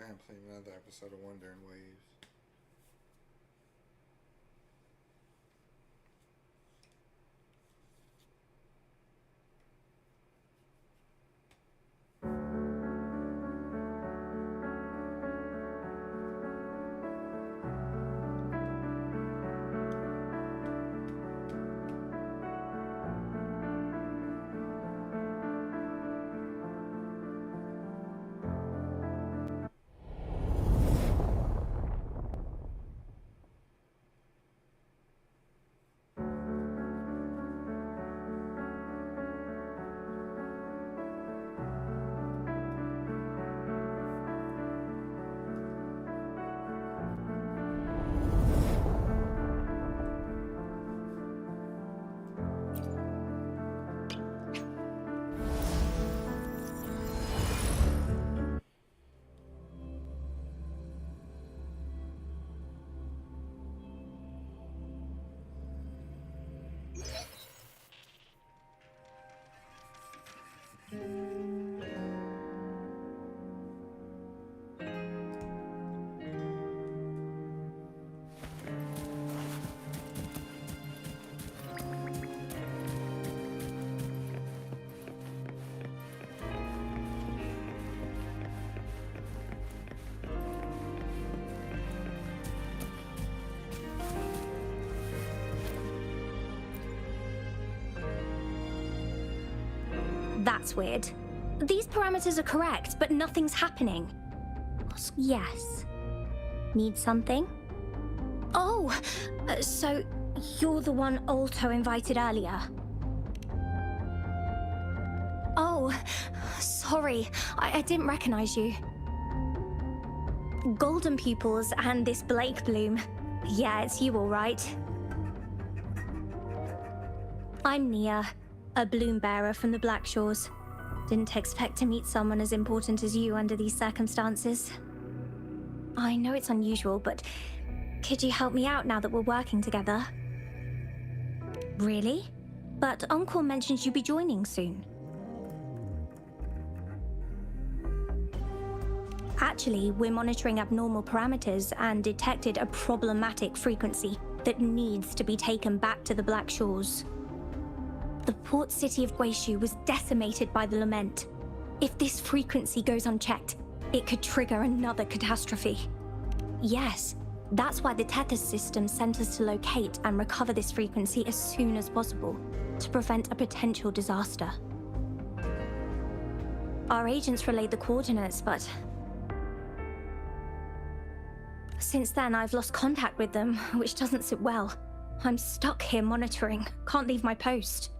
haven't played another episode of Wandering Waves. That's weird. These parameters are correct, but nothing's happening. Yes. Need something? Oh, so you're the one Alto invited earlier. Oh, sorry, I didn't recognize you. Golden pupils and this Blake bloom. Yeah, it's you all right. I'm Nia, a bloom bearer from the Black Shores. Didn't expect to meet someone as important as you under these circumstances. I know it's unusual, but could you help me out now that we're working together? Really? But Uncle mentioned you'd be joining soon. Actually, we're monitoring abnormal parameters and detected a problematic frequency that needs to be taken back to the Black Shores. The port city of Guishu was decimated by the lament. If this frequency goes unchecked, it could trigger another catastrophe. Yes, that's why the Tethys system sent us to locate and recover this frequency as soon as possible, to prevent a potential disaster. Our agents relayed the coordinates, but since then I've lost contact with them, which doesn't sit well. I'm stuck here monitoring, can't leave my post.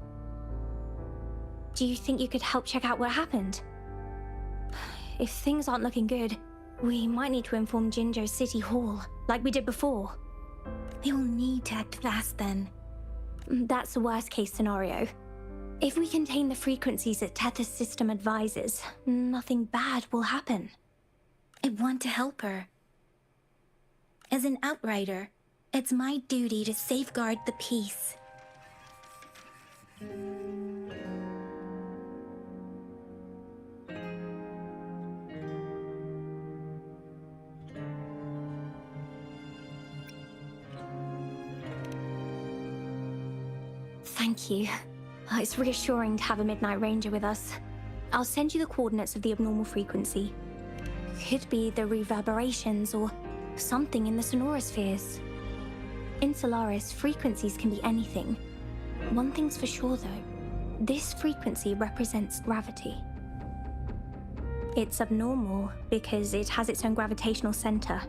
Do you think you could help check out what happened? If things aren't looking good, we might need to inform Jinjo City Hall, like we did before. We'll need to act fast then. That's the worst case scenario. If we contain the frequencies that Tethys system advises, nothing bad will happen. I want to help her. As an outrider, it's my duty to safeguard the peace. Thank you. It's reassuring to have a Midnight Ranger with us. I'll send you the coordinates of the abnormal frequency. Could be the reverberations or something in the sonorospheres. In Solaris, frequencies can be anything. One thing's for sure though, this frequency represents gravity. It's abnormal because it has its own gravitational center.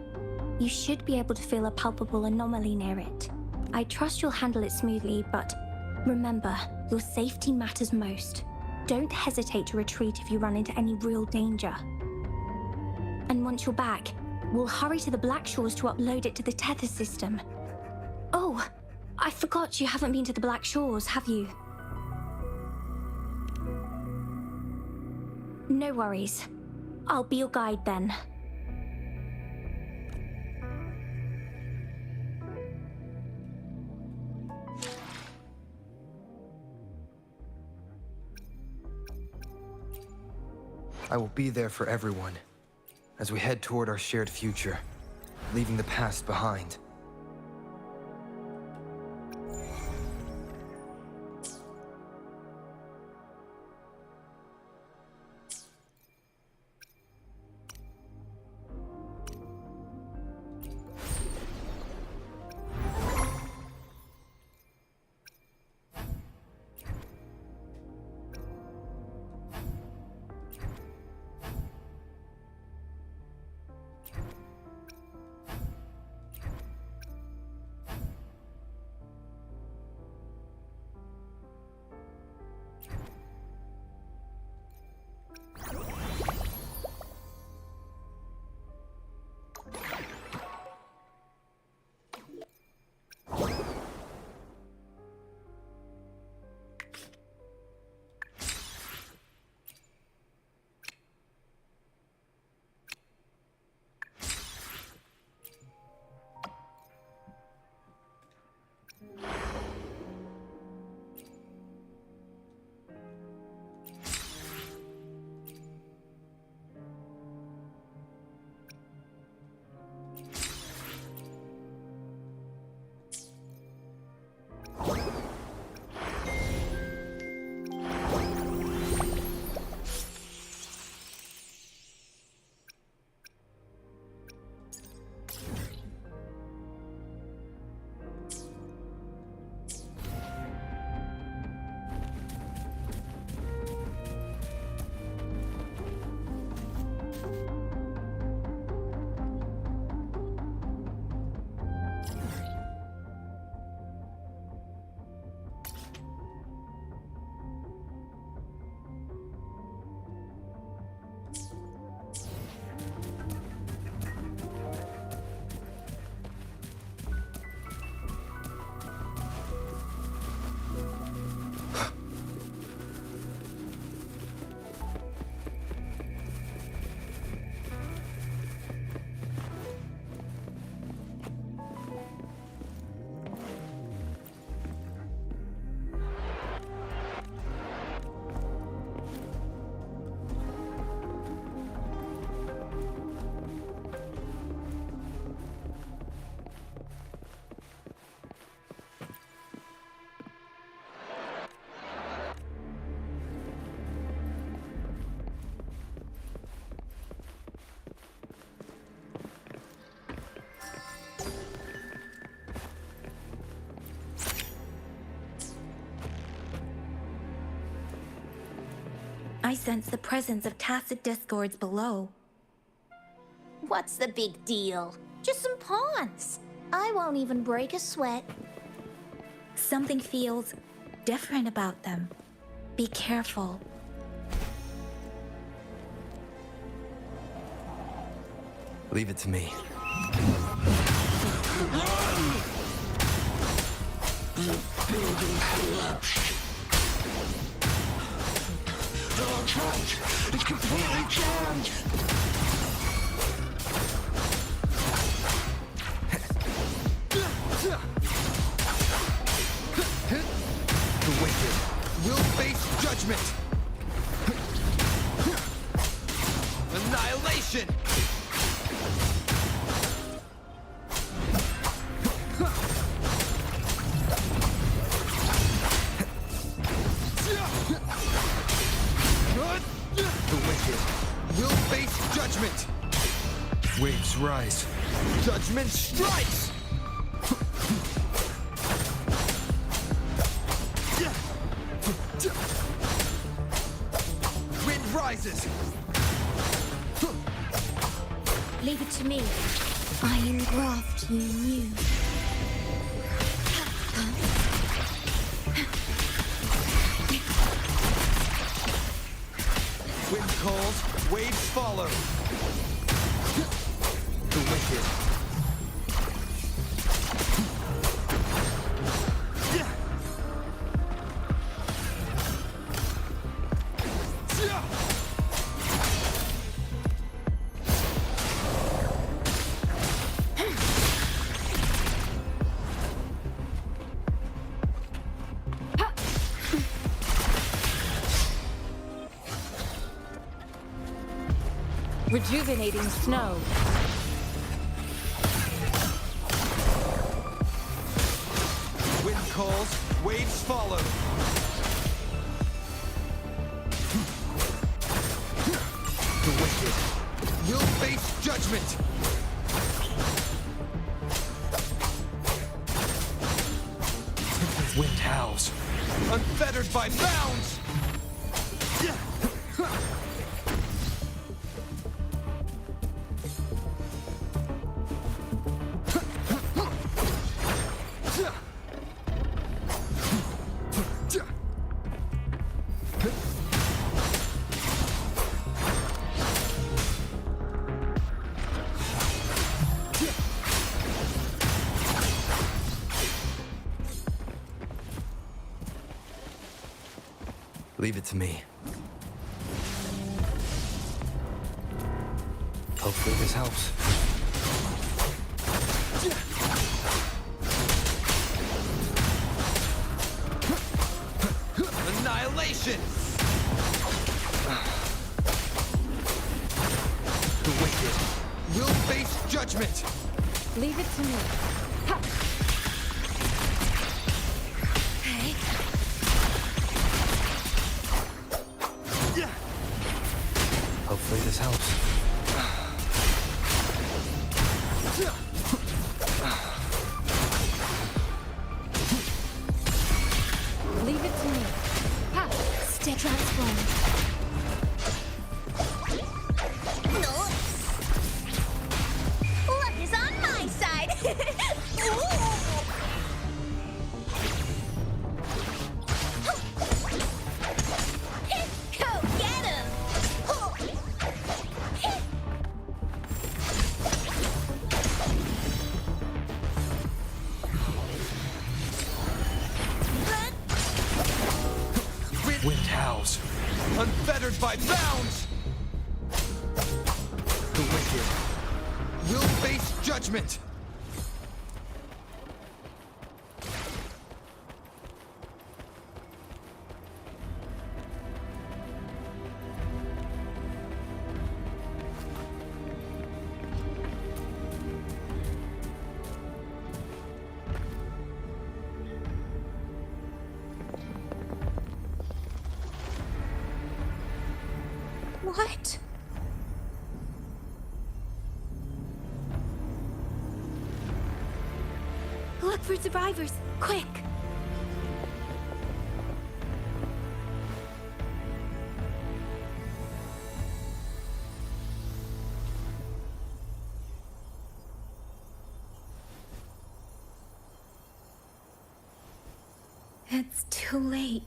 You should be able to feel a palpable anomaly near it. I trust you'll handle it smoothly, but remember, your safety matters most. Don't hesitate to retreat if you run into any real danger. And once you're back, we'll hurry to the Black Shores to upload it to the Tethys system. Oh, I forgot you haven't been to the Black Shores, have you? No worries. I'll be your guide then. I will be there for everyone. as we head toward our shared future, leaving the past behind. I sense the presence of tacit discords below. What's the big deal? Just some pawns. I won't even break a sweat. Something feels different about them. Be careful. Leave it to me. It's completely jammed! The wicked will face judgment! Annihilation! Judgment! Waves rise. Judgment strikes! Wind rises! Leave it to me. I engraft you new. Wind calls, waves follow. The wicked. Rejuvenating snow. Wind calls, waves follow. The wicked will face judgment. Wind howls, unfettered by bounds. Leave it to me. Hopefully this helps. Annihilation! The wicked will face judgment! Leave it to me. Ha! Hopefully this helps. Leave it to me. Ha! Stay transformed. No. Luck is on my side. Go get him. Wind howls, unfettered by bounds! The wicked will face judgment! What? Look for survivors, quick! It's too late.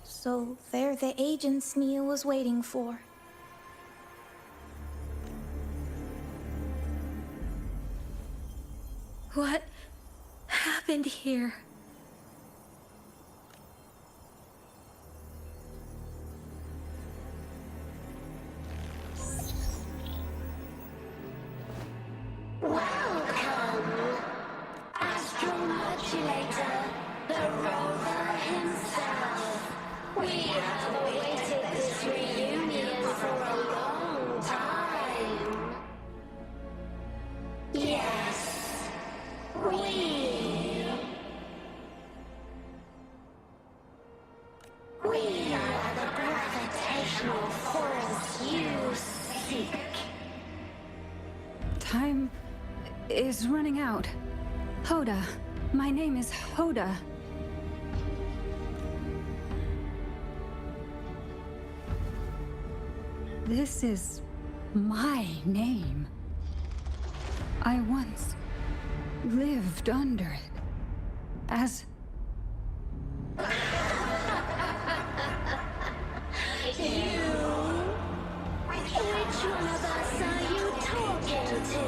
So they're the agents Neil was waiting for. What happened here? Welcome, Astromodulator, the rover himself. We have awaited this reunion for a long time. Yes, we are the gravitational force you seek. Time is running out. Hoda. My name is Hoda. This is my name. I once lived under it as Which one of us are you talking to?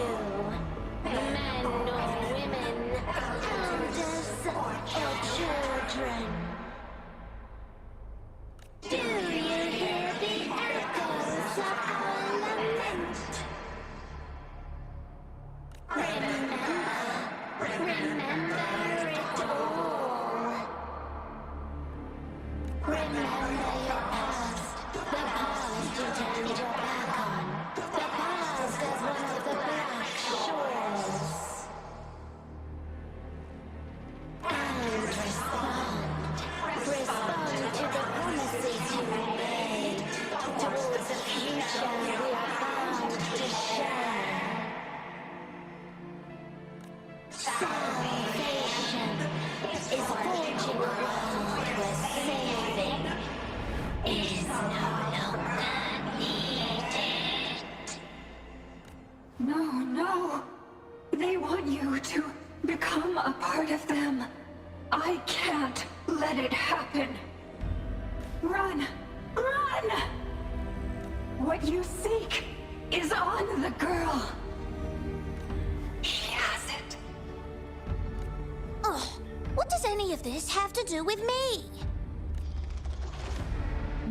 Men or women? Elders or children? Do you hear the echoes of our lament? Remember it all. They want you to become a part of them. I can't let it happen. Run! Run! What you seek is on the girl. She has it. Oh, what does any of this have to do with me?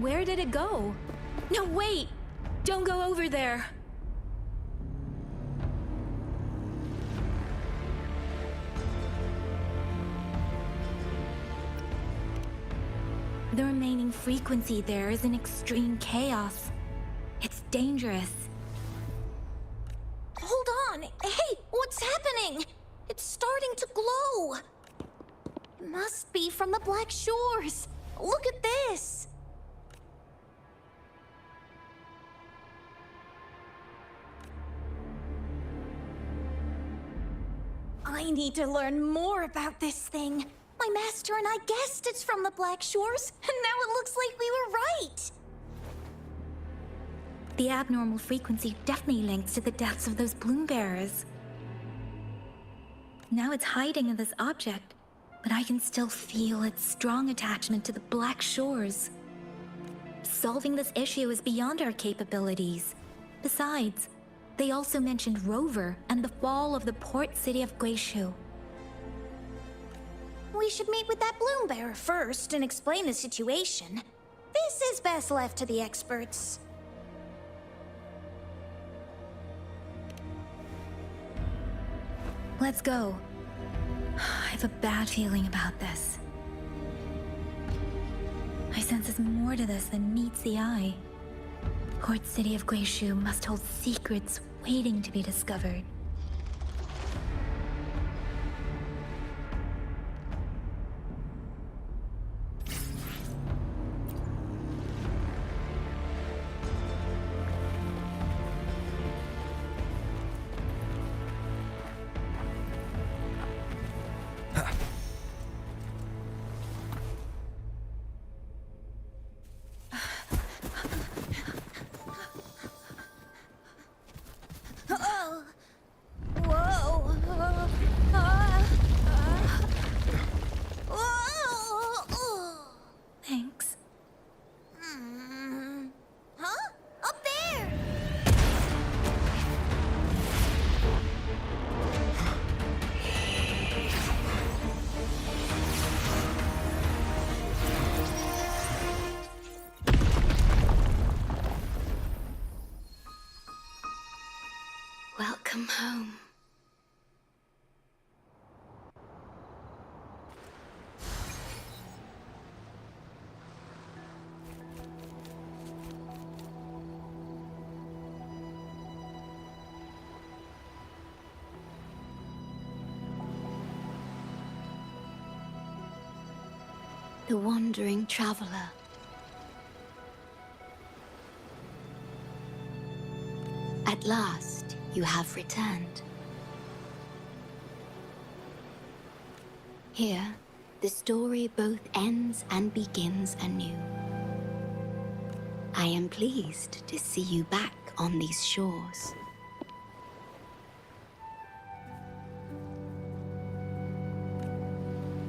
Where did it go? No, wait! Don't go over there! The remaining frequency there is in extreme chaos. It's dangerous. Hold on. Hey, what's happening? It's starting to glow. It must be from the Black Shores. Look at this. I need to learn more about this thing. My master and I guessed it's from the Black Shores, and now it looks like we were right. The abnormal frequency definitely links to the deaths of those bloom bearers. Now it's hiding in this object, but I can still feel its strong attachment to the Black Shores. Solving this issue is beyond our capabilities. Besides, they also mentioned Rover and the fall of the port city of Guishu. We should meet with that bloom bearer first and explain the situation. This is best left to the experts. Let's go. I have a bad feeling about this. I sense there's more to this than meets the eye. Port City of Guishu must hold secrets waiting to be discovered. Oh. Whoa. Whoa. Thanks. Huh? Up there! Welcome home. The wandering traveler. At last, you have returned. Here, the story both ends and begins anew. I am pleased to see you back on these shores.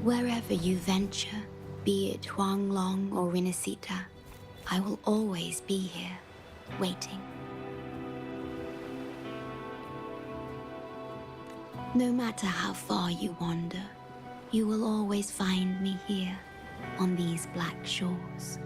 Wherever you venture, be it Huanglong or Rinasita, I will always be here, waiting. No matter how far you wander, you will always find me here, on these black shores.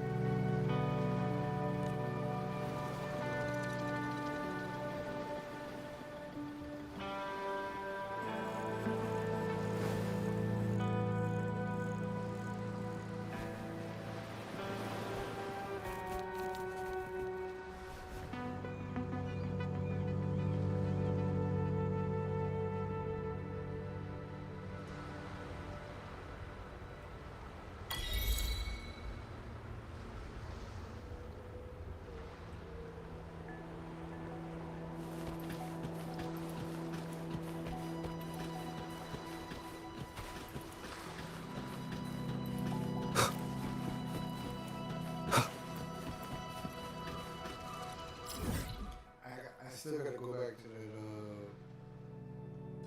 I still gotta go back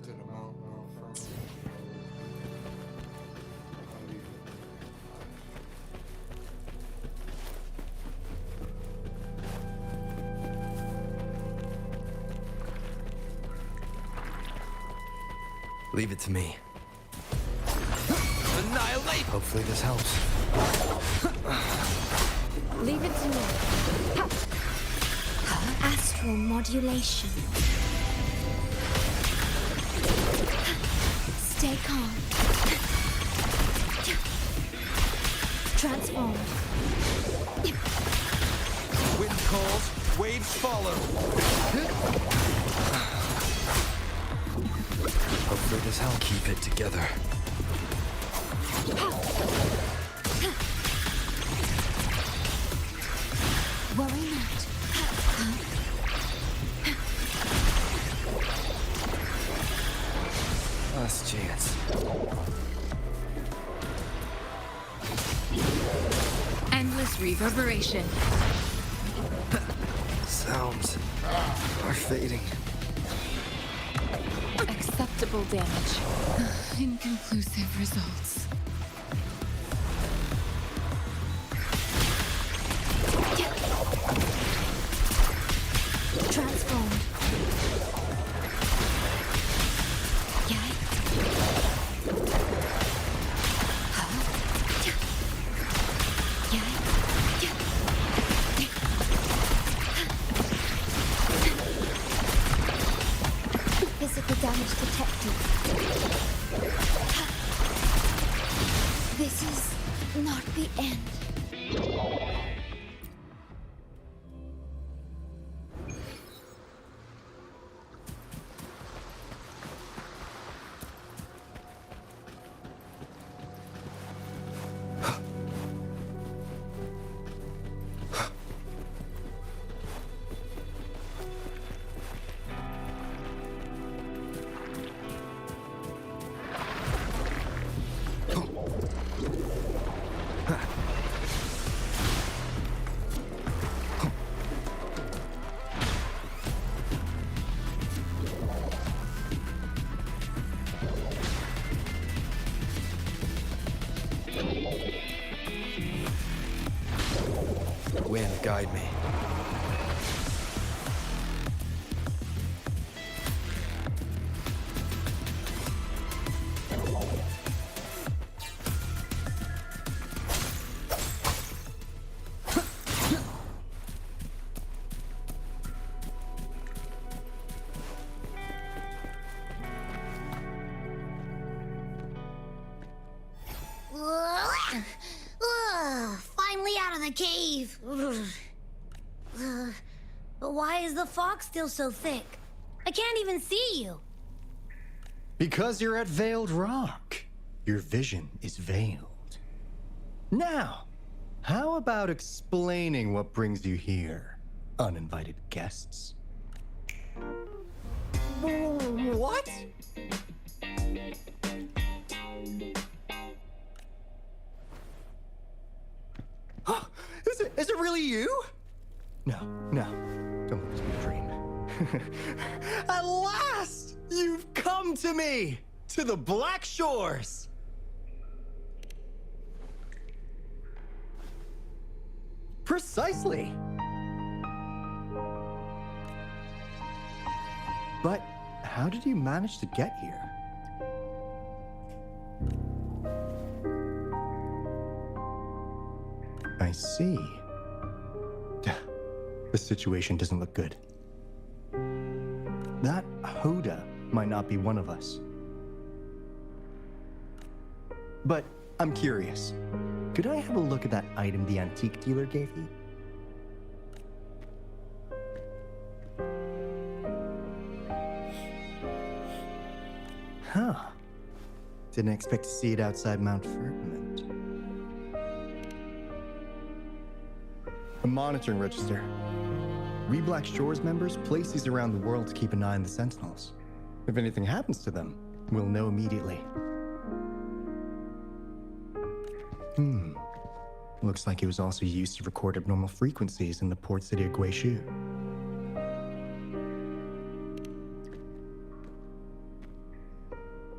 to Is it a mountain out front? Leave it to me. Annihilate! Hopefully this helps. Leave it to me. Astral modulation. Stay calm. Transform. Wind calls, waves follow. Hopefully this helps. Keep it together. Worry not. Last chance. Endless reverberation. Sounds are fading. Acceptable damage. Inconclusive results. Transform. Yay. Physical damage detected. This is not the end. Wind, guide me. Finally out of the cave. But why is the fog still so thick? I can't even see you. Because you're at Veiled Rock. Your vision is veiled. Now, how about explaining what brings you here, uninvited guests? What? Is it really you? No, don't let this be a dream. At last, you've come to me, to the Black Shores. Precisely. But how did you manage to get here? I see. The situation doesn't look good. That Hoda might not be one of us. But I'm curious. Could I have a look at that item the antique dealer gave you? Huh. Didn't expect to see it outside Mount Firmament. A monitoring register. We Black Shores members place these around the world to keep an eye on the Sentinels. If anything happens to them, we'll know immediately. Looks like it was also used to record abnormal frequencies in the port city of Guishu.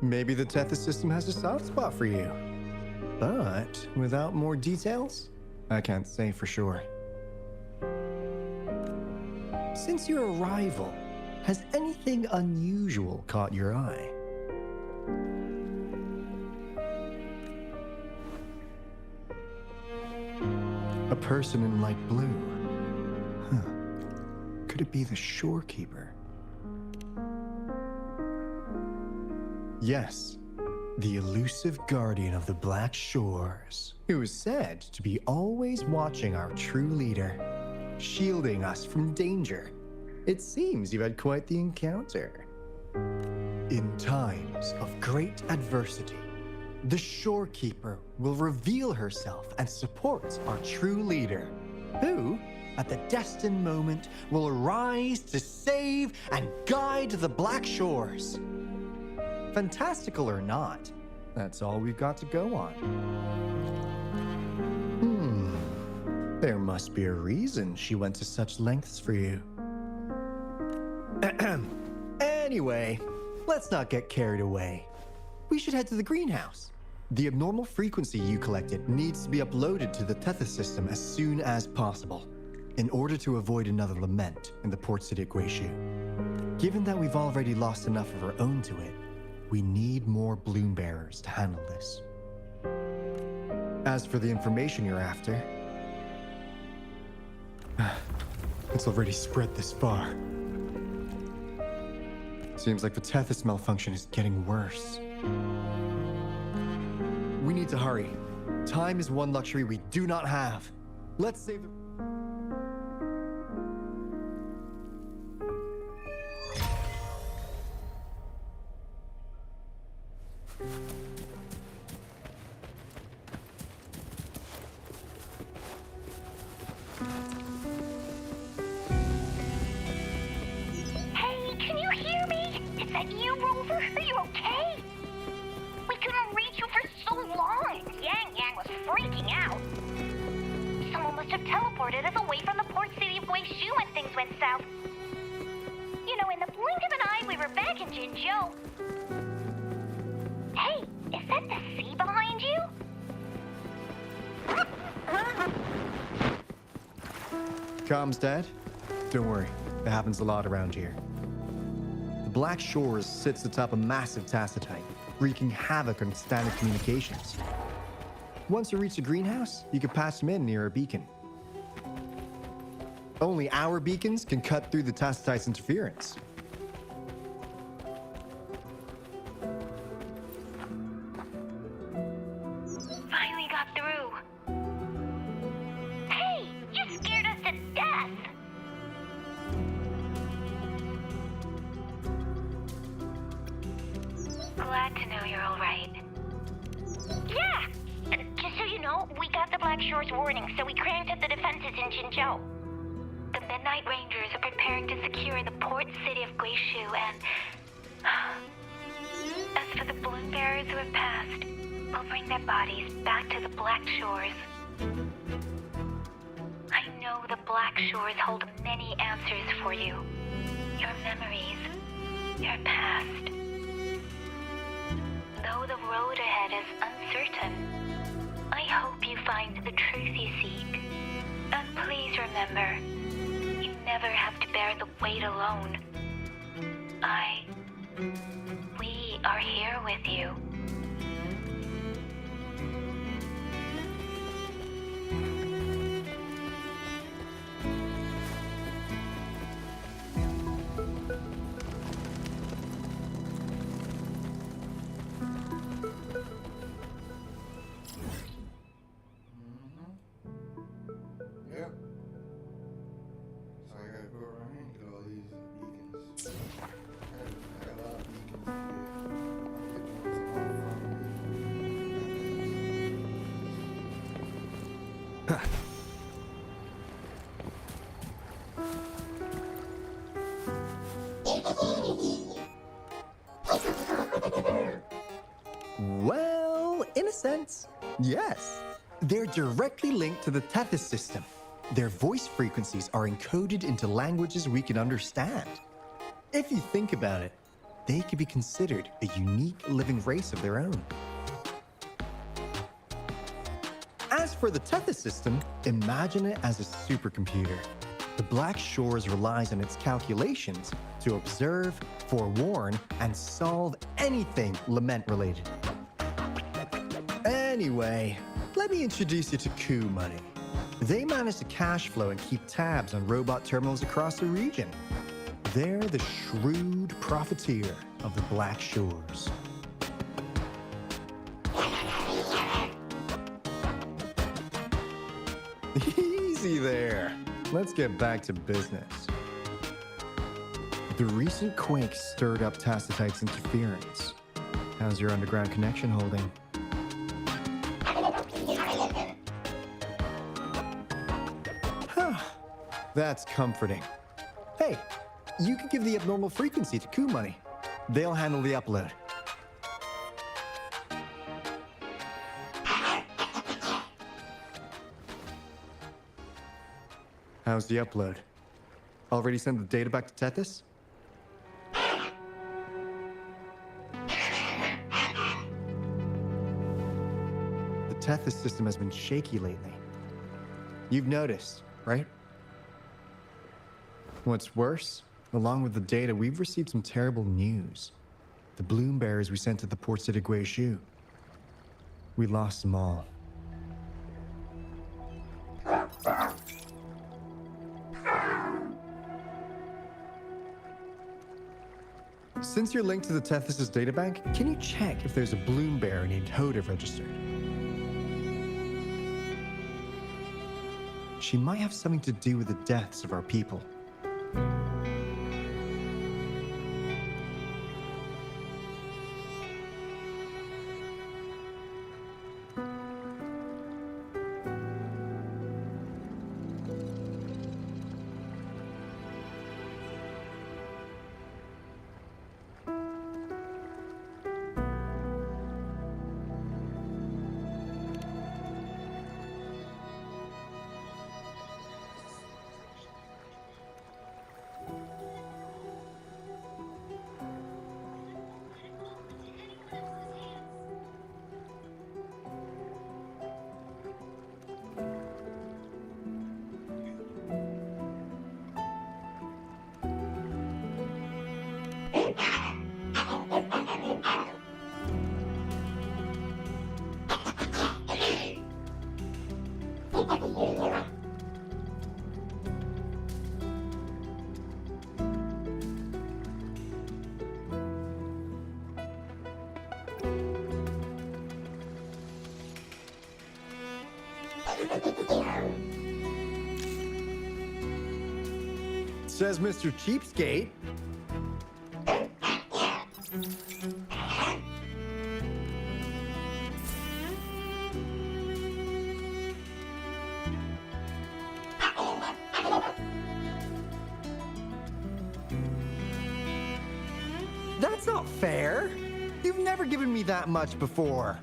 Maybe the Tethys system has a soft spot for you. But without more details, I can't say for sure. Since your arrival, has anything unusual caught your eye? A person in light blue. Huh. Could it be the shorekeeper? Yes, the elusive guardian of the Black Shores, who is said to be always watching our true leader, shielding us from danger. It seems you've had quite the encounter. In times of great adversity, the Shorekeeper will reveal herself and support our true leader, who, at the destined moment, will arise to save and guide the Black Shores. Fantastical or not, that's all we've got to go on. There must be a reason she went to such lengths for you. Anyway, let's not get carried away. We should head to the greenhouse. The abnormal frequency you collected needs to be uploaded to the Tethys system as soon as possible, in order to avoid another lament in the port city of Guishu. Given that we've already lost enough of our own to it, we need more bloom bearers to handle this. As for the information you're after, it's already spread this far. Seems like the Tethys malfunction is getting worse. We need to hurry. Time is one luxury we do not have. Let's save the... Hey, can you hear me? Is that you, Rover? Are you okay? We couldn't reach you for so long. Yang was freaking out. Someone must have teleported us away from the port city of Guishu when things went south. You know, in the blink of an eye, we were back in Jinzhou. Hey, is that the sea behind you? Comms, Dad? Don't worry, it happens a lot around here. The Black Shores sits atop a massive tacitite, wreaking havoc on standard communications. Once you reach the greenhouse, you can patch them in near a beacon. Only our beacons can cut through the tacitite's interference. Finally got through. Hey, you scared us to death. Glad to know you're all right. Yeah! Just so you know, we got the Black Shores warning, so we cranked up the defenses in Jinzhou. The Midnight Rangers are preparing to secure the port city of Guishu, and... as for the bloom bearers who have passed, we'll bring their bodies back to the Black Shores. I know the Black Shores hold many answers for you. Your memories, your past. Though the road ahead is uncertain, I hope you find the truth you seek. And please remember, you never have to bear the weight alone. We are here with you. Yep. So I gotta go around here and get all these beacons. I got a lot of beacons to get. I'll get the ones that are from me. Well, in a sense, yes. They're directly linked to the Tethys system. Their voice frequencies are encoded into languages we can understand. If you think about it, they could be considered a unique living race of their own. As for the Tethys system, imagine it as a supercomputer. The Black Shores relies on its calculations to observe, forewarn, and solve anything lament related. Anyway, let me introduce you to Coup Money. They manage to cash flow and keep tabs on robot terminals across the region. They're the shrewd profiteer of the Black Shores. Easy there. Let's get back to business. The recent quake stirred up Tacitite's interference. How's your underground connection holding? That's comforting. Hey, you could give the abnormal frequency to Coup Money. They'll handle the upload. How's the upload? Already sent the data back to Tethys? The Tethys system has been shaky lately. You've noticed, right? What's worse, along with the data, we've received some terrible news. The bloom bearers we sent to the port city Guishu. We lost them all. Since you're linked to the Tethys' databank, can you check if there's a bloom bearer named Hoda registered? She might have something to do with the deaths of our people. Says Mr. Cheapskate. That's not fair. You've never given me that much before.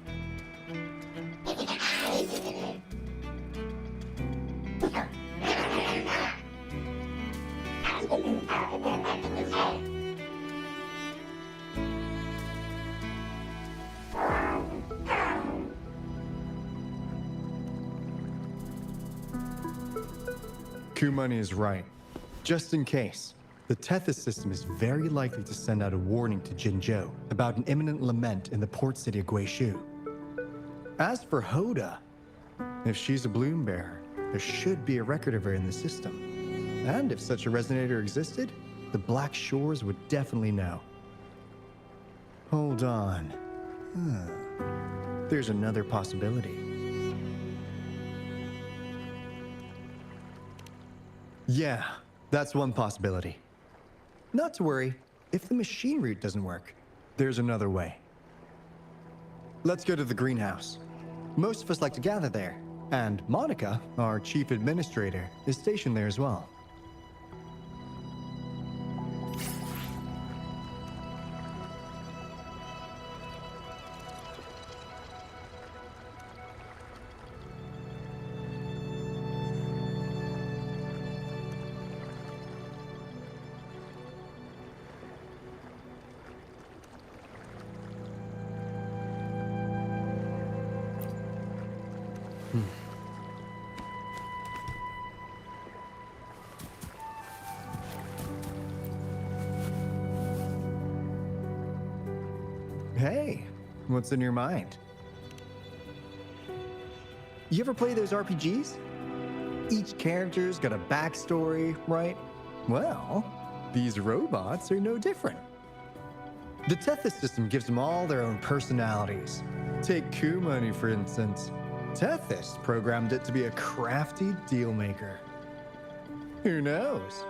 Coup Money is right. Just in case, the Tethys system is very likely to send out a warning to Jinzhou about an imminent lament in the port city of Guishu. As for Hoda, if she's a bloom bearer, there should be a record of her in the system. And if such a resonator existed, the Black Shores would definitely know. Hold on. There's another possibility. Yeah, that's one possibility. Not to worry, if the machine route doesn't work, there's another way. Let's go to the greenhouse. Most of us like to gather there, and Monica, our chief administrator, is stationed there as well. Hey, what's in your mind? You ever play those RPGs? Each character's got a backstory, right? Well, these robots are no different. The Tethys system gives them all their own personalities. Take Kumani, for instance. Tethys programmed it to be a crafty deal maker. Who knows?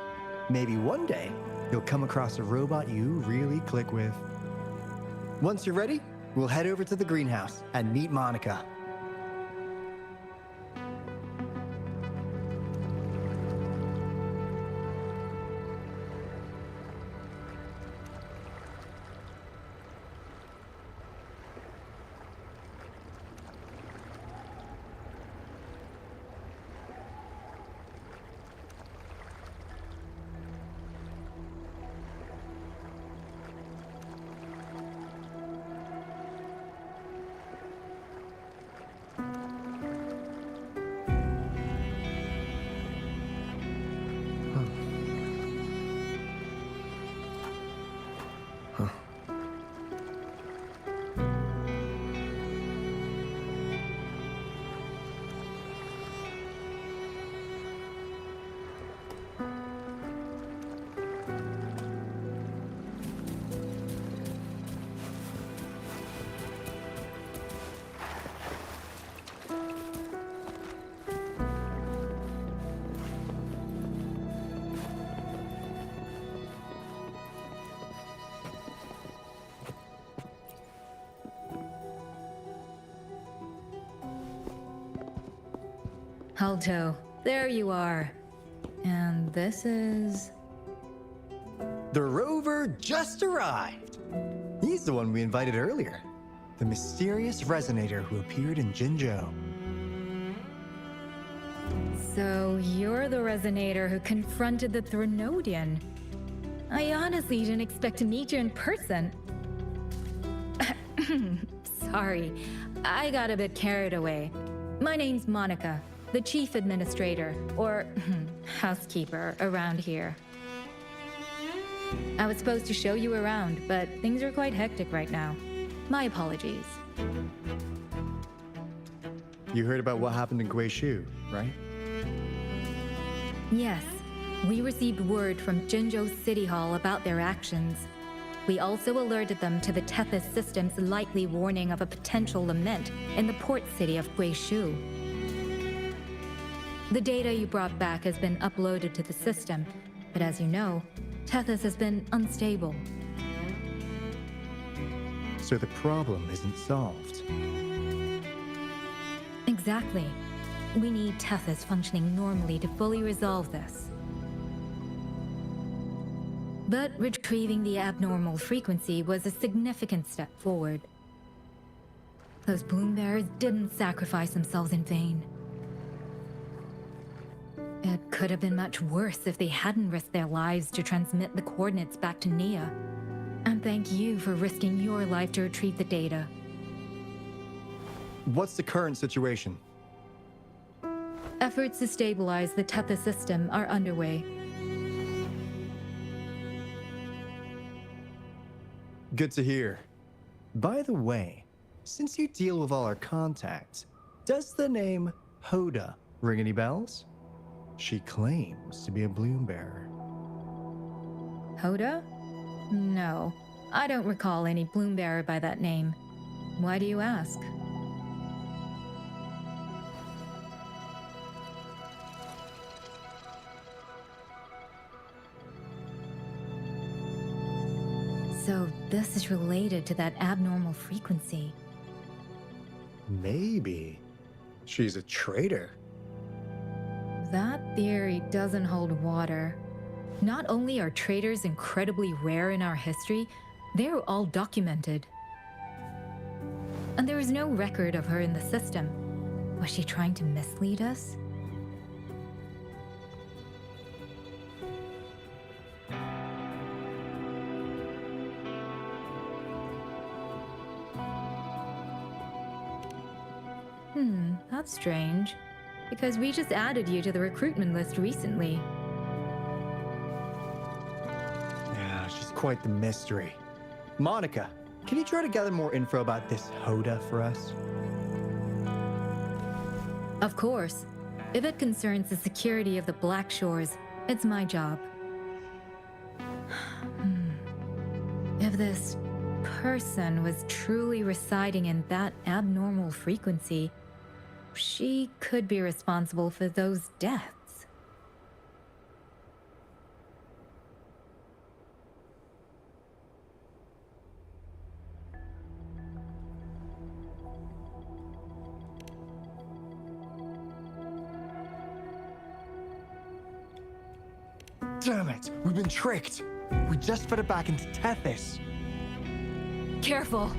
Maybe one day you'll come across a robot you really click with. Once you're ready, we'll head over to the greenhouse and meet Monica. Alto, there you are. And this is... The rover just arrived. He's the one we invited earlier. The mysterious resonator who appeared in Jinzhou. So you're the resonator who confronted the Threnodian. I honestly didn't expect to meet you in person. Sorry, I got a bit carried away. My name's Monica, the chief administrator, or housekeeper around here. I was supposed to show you around, but things are quite hectic right now. My apologies. You heard about what happened in Guishu, right? Yes, we received word from Jinzhou City Hall about their actions. We also alerted them to the Tethys system's likely warning of a potential lament in the port city of Guishu. The data you brought back has been uploaded to the system, but as you know, Tethys has been unstable. So the problem isn't solved. Exactly. We need Tethys functioning normally to fully resolve this. But retrieving the abnormal frequency was a significant step forward. Those bloom bearers didn't sacrifice themselves in vain. It could have been much worse if they hadn't risked their lives to transmit the coordinates back to Nia. And thank you for risking your life to retrieve the data. What's the current situation? Efforts to stabilize the Tethys system are underway. Good to hear. By the way, since you deal with all our contacts, does the name Hoda ring any bells? She claims to be a bloom bearer. Hoda? No, I don't recall any bloom bearer by that name. Why do you ask? So this is related to that abnormal frequency. Maybe. She's a traitor. That theory doesn't hold water. Not only are traitors incredibly rare in our history, they're all documented. And there is no record of her in the system. Was she trying to mislead us? That's strange. Because we just added you to the recruitment list recently. Yeah, she's quite the mystery. Monica, can you try to gather more info about this Hoda for us? Of course. If it concerns the security of the Black Shores, it's my job. If this person was truly residing in that abnormal frequency, she could be responsible for those deaths. Damn it! We've been tricked! We just fed it back into Tethys. Careful!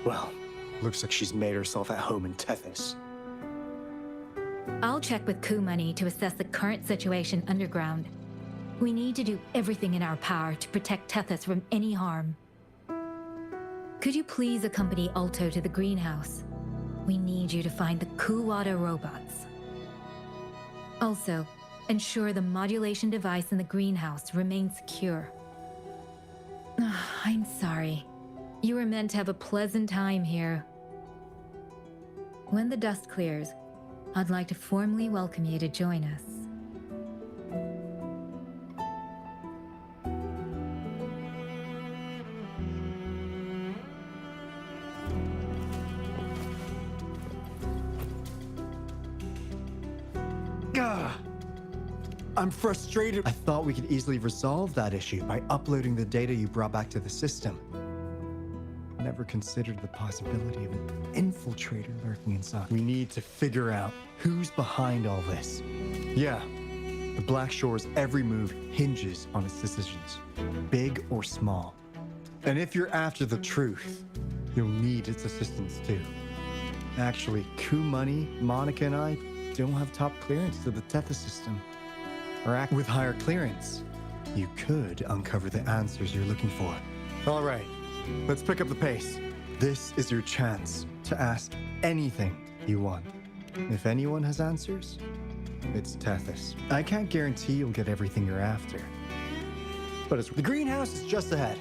Well, looks like she's made herself at home in Tethys. I'll check with Coup Money to assess the current situation underground. We need to do everything in our power to protect Tethys from any harm. Could you please accompany Alto to the greenhouse? We need you to find the Kuwata robots. Also, ensure the modulation device in the greenhouse remains secure. I'm sorry. You were meant to have a pleasant time here. When the dust clears, I'd like to formally welcome you to join us. Gah! I'm frustrated. I thought we could easily resolve that issue by uploading the data you brought back to the system. Never considered the possibility of an infiltrator lurking inside. We need to figure out who's behind all this. Yeah, the Black Shore's every move hinges on its decisions, big or small. And if you're after the truth, you'll need its assistance too. Actually, Coup Money, Monica, and I don't have top clearance to the Tethys system. Or act with higher clearance. You could uncover the answers you're looking for. All right. Let's pick up the pace. This is your chance to ask anything you want. If anyone has answers, it's Tethys. I can't guarantee you'll get everything you're after. But the greenhouse is just ahead.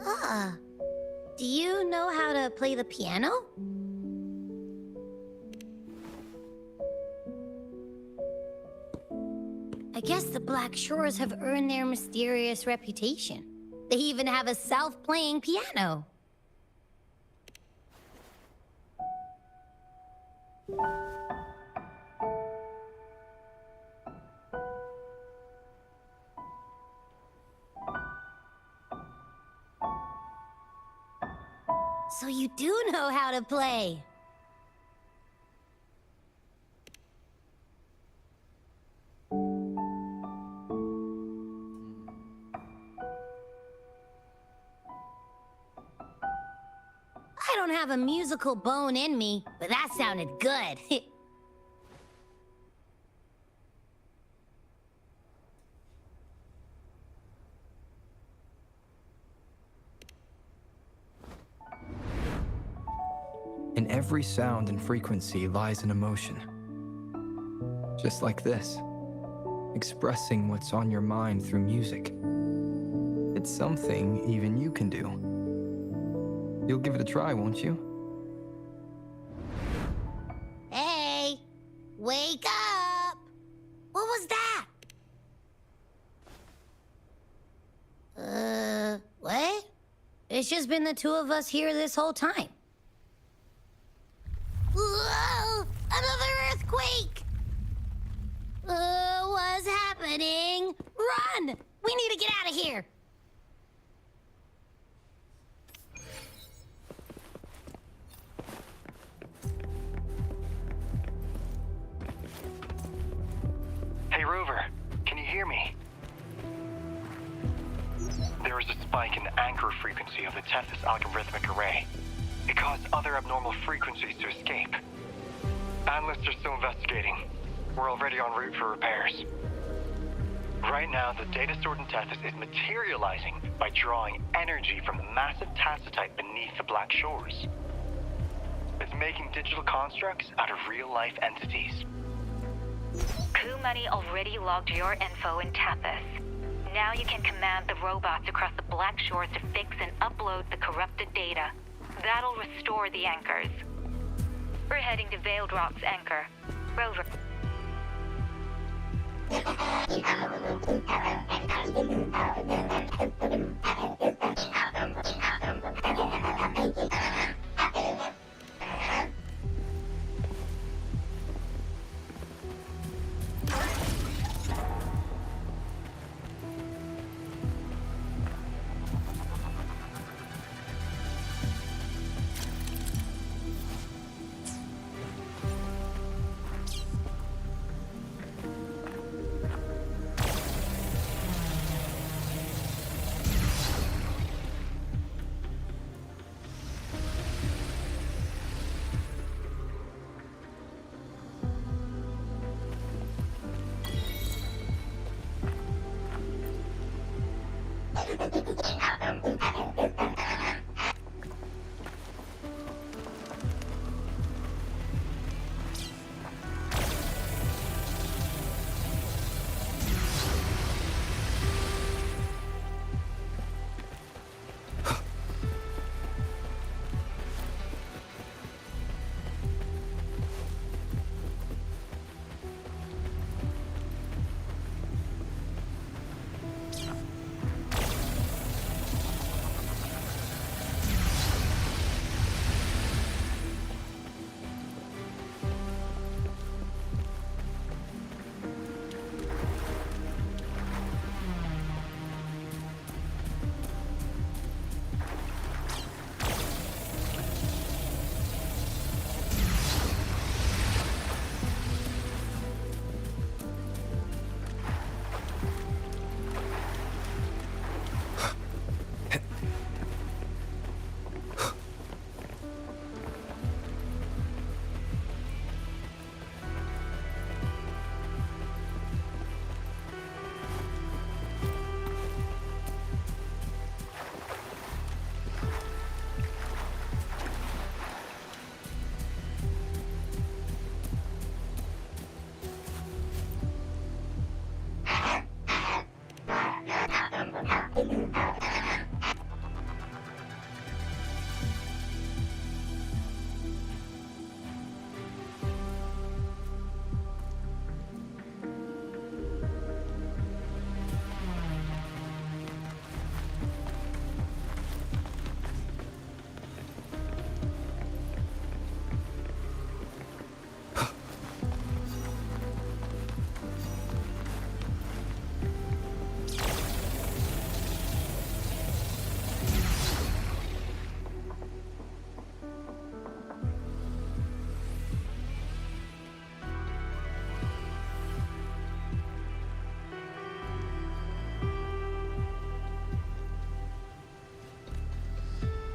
Ah, do you know how to play the piano? I guess the Black Shores have earned their mysterious reputation. They even have a self-playing piano. So you do know how to play. I don't have a musical bone in me, but that sounded good. In every sound and frequency lies an emotion. Just like this. Expressing what's on your mind through music. It's something even you can do. You'll give it a try, won't you? Hey! Wake up! What was that? What? It's just been the two of us here this whole time. Whoa! Another earthquake! What's happening? Run! We need to get out of here! Hey, Rover, can you hear me? There is a spike in the anchor frequency of the Tethys algorithmic array. It caused other abnormal frequencies to escape. Analysts are still investigating. We're already en route for repairs. Right now, the data stored in Tethys is materializing by drawing energy from the massive tacitite beneath the Black Shores. It's making digital constructs out of real-life entities. Coup Money already logged your info in Tethys. Now you can command the robots across the Black Shores to fix and upload the corrupted data. That'll restore the anchors. We're heading to Veiled Rock's anchor. Rover.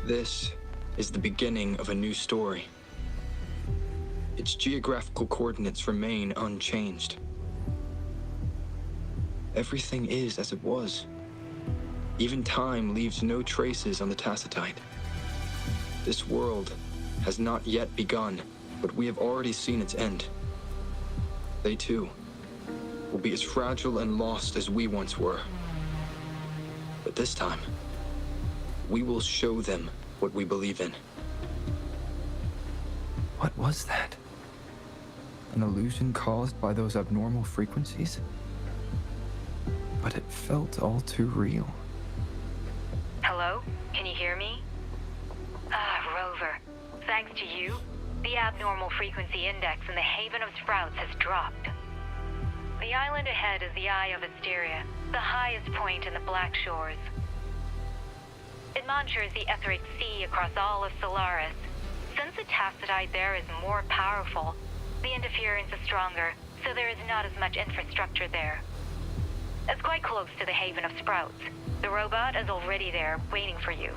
This is the beginning of a new story. Its geographical coordinates remain unchanged. Everything is as it was. Even time leaves no traces on the Tacitite. This world has not yet begun, but we have already seen its end. They too will be as fragile and lost as we once were. But this time, we will show them what we believe in. What was that? An illusion caused by those abnormal frequencies? But it felt all too real. Hello? Can you hear me? Rover. Thanks to you, the abnormal frequency index in the Haven of Sprouts has dropped. The island ahead is the Eye of Asteria, the highest point in the Black Shores. It monitors the etheric sea across all of Solaris. Since the Tacitite there is more powerful, the interference is stronger, so there is not as much infrastructure there. It's quite close to the Haven of Sprouts. The robot is already there, waiting for you.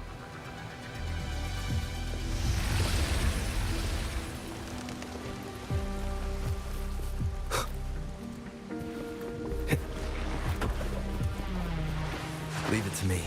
Leave it to me.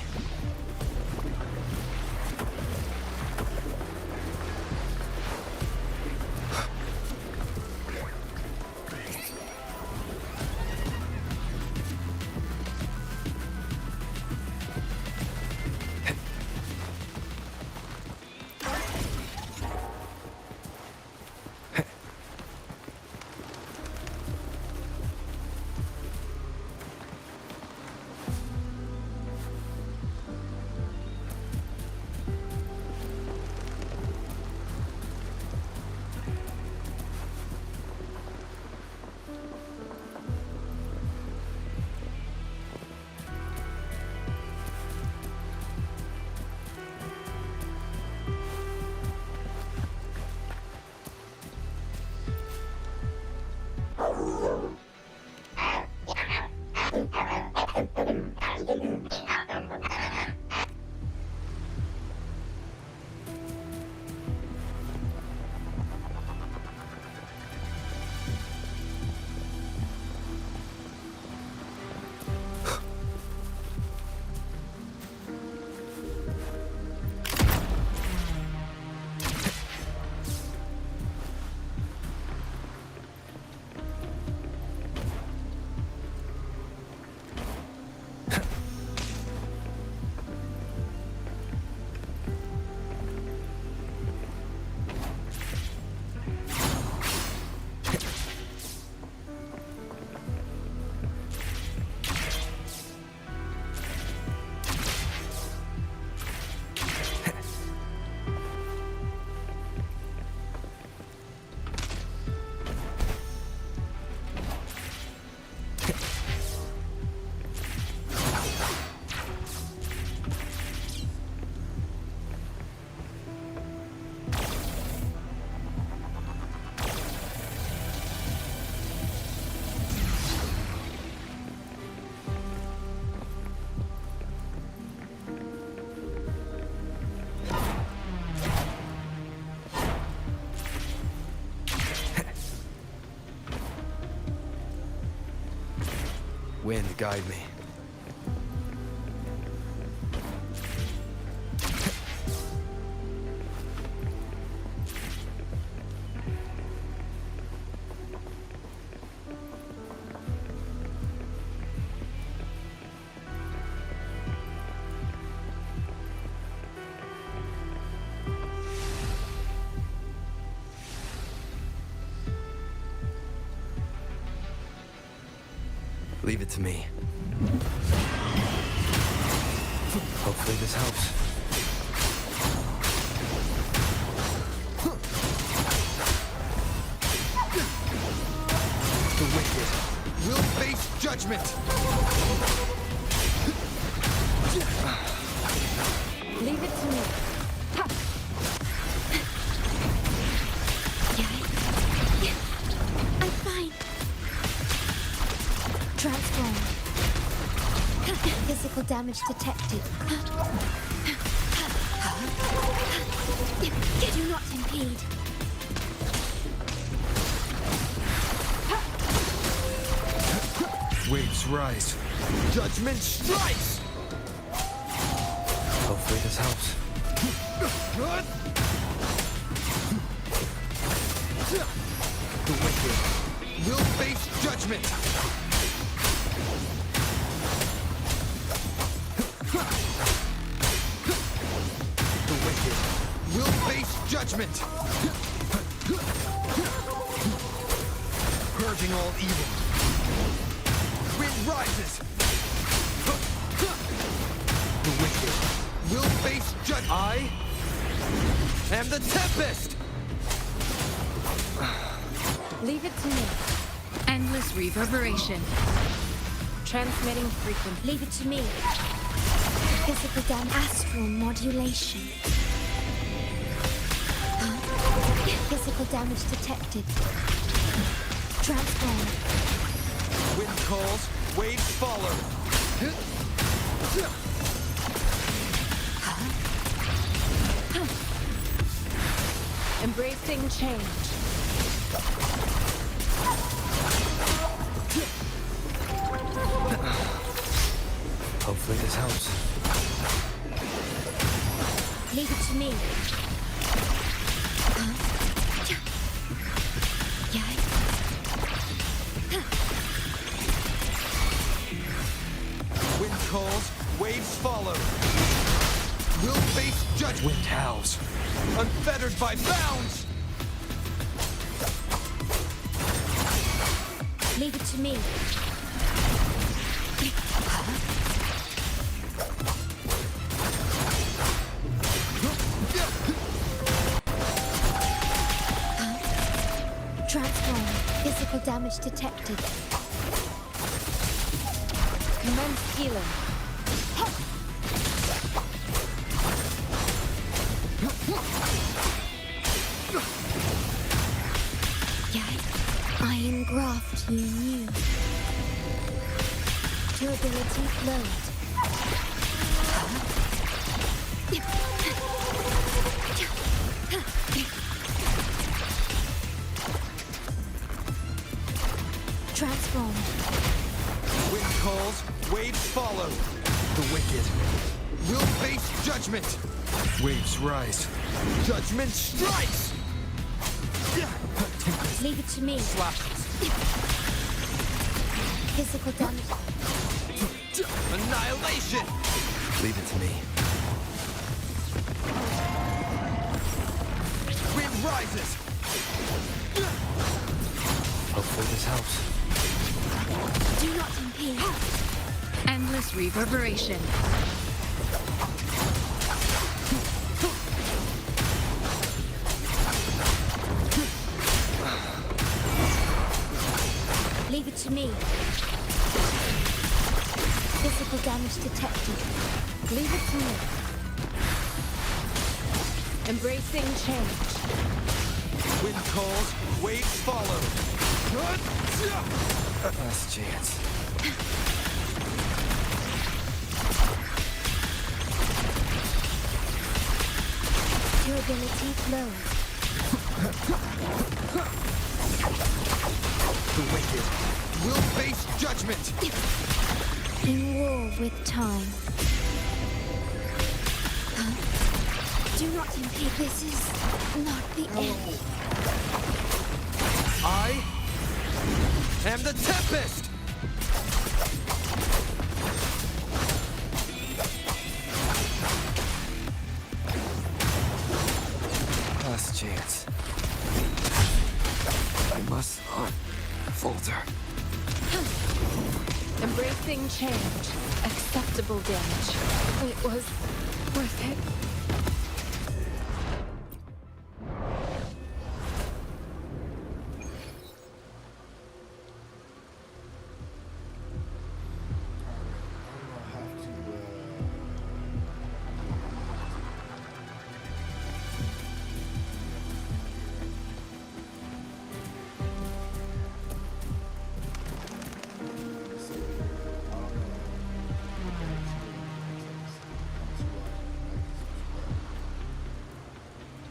Wind, guide me. Leave it to me. Hopefully this helps. The wicked will face judgment! Leave it to me. Ha! I'm fine. Transform. Physical damage detected. rise. Judgment strikes! Hopefully this helps. The wicked will face judgment! The wicked will face judgment! Purging all evil. Wind rises! The wicked will face judgment! I am the Tempest! Leave it to me. Endless reverberation. Transmitting frequency. Leave it to me. Physical damage. Astral modulation. Physical damage detected. Transform. Wind calls, waves follow. Embracing change. Hopefully this helps. Leave it to me. Wind calls, waves follow. We'll face judgment. Wind howls, unfettered by bounds. Leave it to me. Transform. Physical damage detected. Commence healing. I engraft you new. Durability flowed. Transform. Wind calls, waves follow. The wicked will face judgment. Waves rise. Judgment strikes! Leave it to me. Slashes. Physical damage. Annihilation! Leave it to me. Wind rises! Hopefully this helps. Do not impede. Endless reverberation. Leave it to me. Physical damage detected. Leave it to me. Embracing change. Wind calls, waves follow. Last chance. Durability flows. The wicked will face judgment. In war with time. Do not impede. This is not the end. I am the Tempest! Last chance. I must not falter. Embracing change. Acceptable damage. It was worth it.